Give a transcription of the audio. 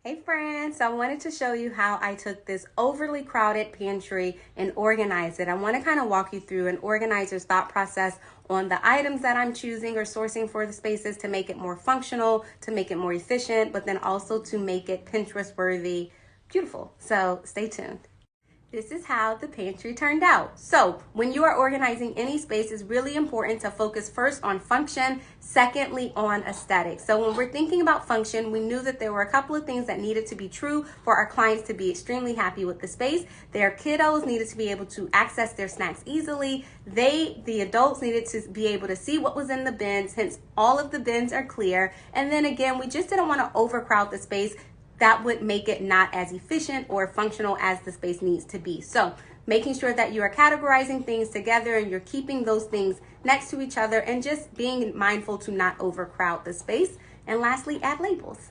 Hey friends, so I wanted to show you how I took this overly crowded pantry and organized it. I want to kind of walk you through an organizer's thought process on the items that I'm choosing or sourcing for the spaces to make it more functional, to make it more efficient, but then also to make it Pinterest worthy, beautiful. So stay tuned. This is how the pantry turned out. So when you are organizing any space, it's really important to focus first on function, secondly on aesthetics. So when we're thinking about function, we knew that there were a couple of things that needed to be true for our clients to be extremely happy with the space. Their kiddos needed to be able to access their snacks easily. The adults needed to be able to see what was in the bins, hence all of the bins are clear. And then again, we just didn't want to overcrowd the space. That would make it not as efficient or functional as the space needs to be. So making sure that you are categorizing things together and you're keeping those things next to each other and just being mindful to not overcrowd the space. And lastly, add labels.